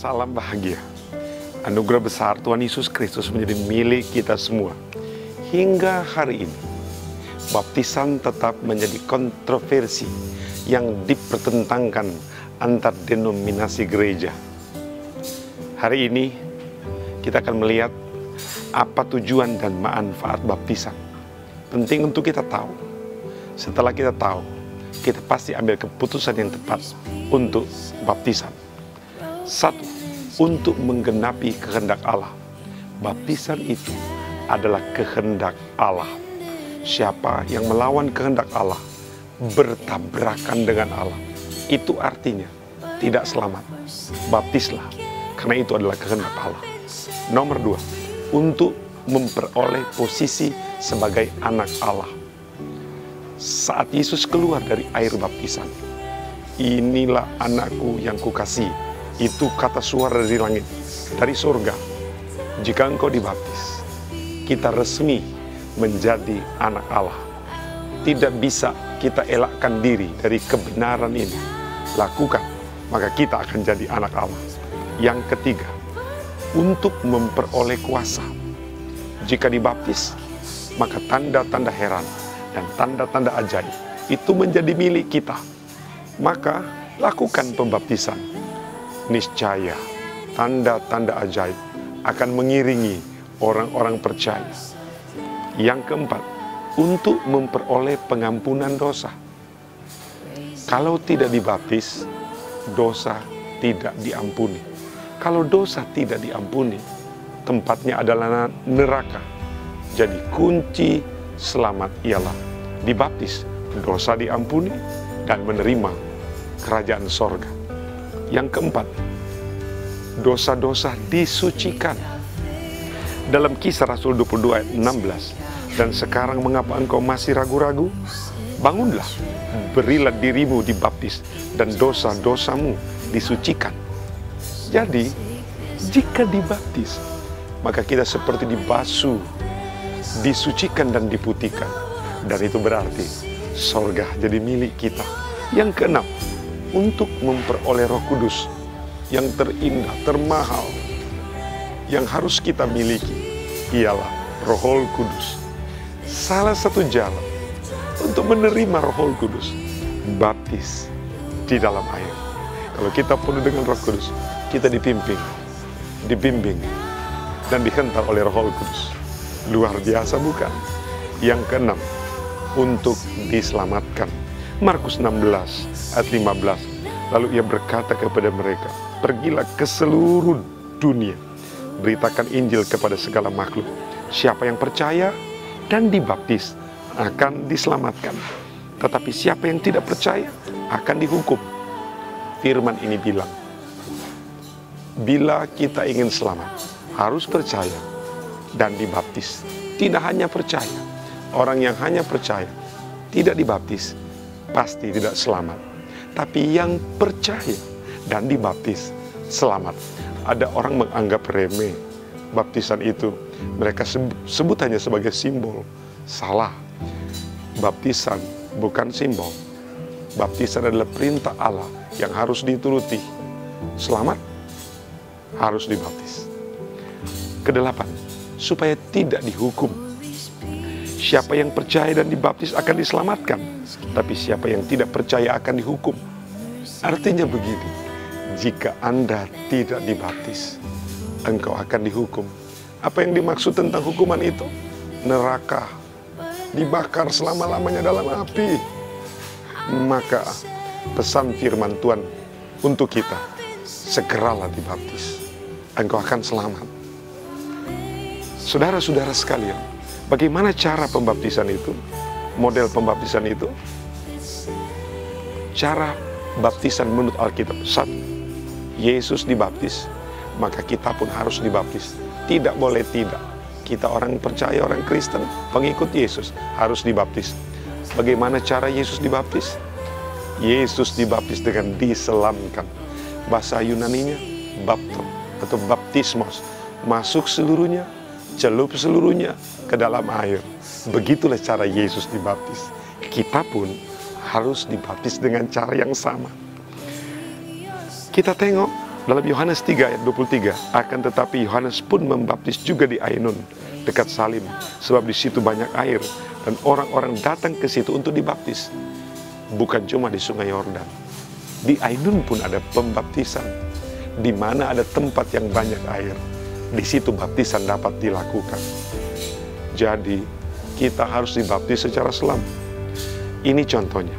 Salam bahagia. Anugerah besar Tuhan Yesus Kristus menjadi milik kita semua. Hingga hari ini, baptisan tetap menjadi kontroversi yang dipertentangkan antar denominasi gereja. Hari ini, kita akan melihat apa tujuan dan manfaat baptisan. Penting untuk kita tahu. Setelah kita tahu, kita pasti ambil keputusan yang tepat untuk baptisan. Satu, untuk menggenapi kehendak Allah. Baptisan itu adalah kehendak Allah. Siapa yang melawan kehendak Allah, bertabrakan dengan Allah, itu artinya tidak selamat. Baptislah, karena itu adalah kehendak Allah. Nomor dua, untuk memperoleh posisi sebagai anak Allah. Saat Yesus keluar dari air baptisan, inilah anakku yang kukasihi. Itu kata suara dari langit, dari surga. Jika engkau dibaptis, kita resmi menjadi anak Allah. Tidak bisa kita elakkan diri dari kebenaran ini. Lakukan, maka kita akan jadi anak Allah. Yang ketiga, untuk memperoleh kuasa. Jika dibaptis, maka tanda-tanda heran dan tanda-tanda ajaib itu menjadi milik kita. Maka lakukan pembaptisan. Niscaya tanda-tanda ajaib akan mengiringi orang-orang percaya. Yang keempat, untuk memperoleh pengampunan dosa. Kalau tidak dibaptis, dosa tidak diampuni. Kalau dosa tidak diampuni, tempatnya adalah neraka. Jadi kunci selamat ialah dibaptis, dosa diampuni, dan menerima kerajaan sorga. Yang keempat, dosa-dosa disucikan. Dalam Kisah Rasul 22 ayat 16, dan sekarang mengapa engkau masih ragu-ragu? Bangunlah, berilah dirimu dibaptis, dan dosa-dosamu disucikan. Jadi, jika dibaptis, maka kita seperti dibasuh, disucikan dan diputihkan. Dan itu berarti sorga jadi milik kita. Yang keenam, untuk memperoleh Roh Kudus yang terindah, termahal, yang harus kita miliki, ialah Roh Kudus. Salah satu jalan untuk menerima Roh Kudus, baptis di dalam air. Kalau kita penuh dengan Roh Kudus, kita dibimbing, dan dihentar oleh Roh Kudus. Luar biasa bukan? Yang keenam, untuk diselamatkan. Markus 16 ayat 15. Lalu ia berkata kepada mereka, pergilah ke seluruh dunia, beritakan Injil kepada segala makhluk. Siapa yang percaya dan dibaptis akan diselamatkan. Tetapi siapa yang tidak percaya akan dihukum. Firman ini bilang, bila kita ingin selamat, harus percaya dan dibaptis. Tidak hanya percaya. Orang yang hanya percaya, tidak dibaptis, pasti tidak selamat. Tapi yang percaya dan dibaptis, selamat. Ada orang menganggap remeh baptisan itu. Mereka sebut hanya sebagai simbol. Salah. Baptisan bukan simbol. Baptisan adalah perintah Allah yang harus dituruti. Selamat, harus dibaptis. Kedelapan, supaya tidak dihukum. Siapa yang percaya dan dibaptis akan diselamatkan, tapi siapa yang tidak percaya akan dihukum. Artinya begini, jika Anda tidak dibaptis, engkau akan dihukum. Apa yang dimaksud tentang hukuman itu? Neraka, dibakar selama-lamanya dalam api. Maka pesan firman Tuhan untuk kita, segeralah dibaptis, engkau akan selamat. Saudara-saudara sekalian, bagaimana cara pembaptisan itu? Model pembaptisan itu? Cara baptisan menurut Alkitab. Satu, Yesus dibaptis, maka kita pun harus dibaptis. Tidak boleh tidak. Kita orang percaya, orang Kristen, pengikut Yesus, harus dibaptis. Bagaimana cara Yesus dibaptis? Yesus dibaptis dengan diselamkan. Bahasa Yunaninya, bapto atau baptismos. Masuk seluruhnya, celup seluruhnya ke dalam air. Begitulah cara Yesus dibaptis. Kita pun harus dibaptis dengan cara yang sama. Kita tengok Dalam Yohanes 3 ayat 23, akan tetapi Yohanes pun membaptis juga di Ainun, dekat Salim, sebab di situ banyak air, dan orang-orang datang ke situ untuk dibaptis. Bukan cuma di Sungai Yordan, di Ainun pun ada pembaptisan. Di mana ada tempat yang banyak air, di situ baptisan dapat dilakukan. Jadi, kita harus dibaptis secara selam. Ini contohnya.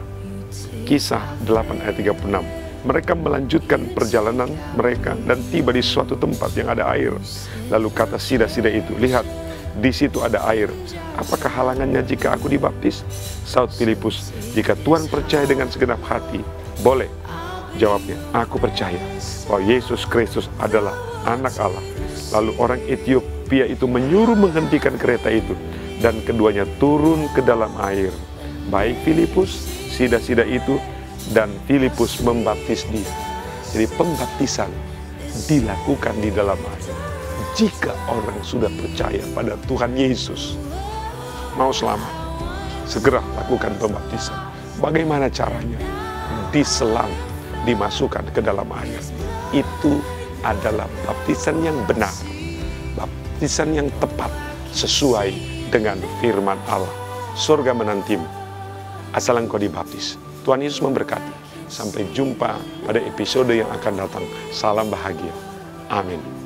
Kisah 8 ayat 36. Mereka melanjutkan perjalanan mereka dan tiba di suatu tempat yang ada air. Lalu kata sida-sida itu, lihat, di situ ada air. Apakah halangannya jika aku dibaptis? Saud Filipus, jika Tuhan percaya dengan segenap hati, boleh. Jawabnya, aku percaya bahwa Yesus Kristus adalah anak Allah. Lalu orang Ethiopia itu menyuruh menghentikan kereta itu, dan keduanya turun ke dalam air. Baik Filipus, sida-sida itu, dan Filipus membaptis dia. Jadi pembaptisan dilakukan di dalam air. Jika orang sudah percaya pada Tuhan Yesus, mau selamat, segera lakukan pembaptisan. Bagaimana caranya? Diselam, dimasukkan ke dalam air. Itu adalah baptisan yang benar, baptisan yang tepat, sesuai dengan firman Allah. Surga menantimu, asal engkau dibaptis. Tuhan Yesus memberkati. Sampai jumpa pada episode yang akan datang. Salam bahagia. Amin.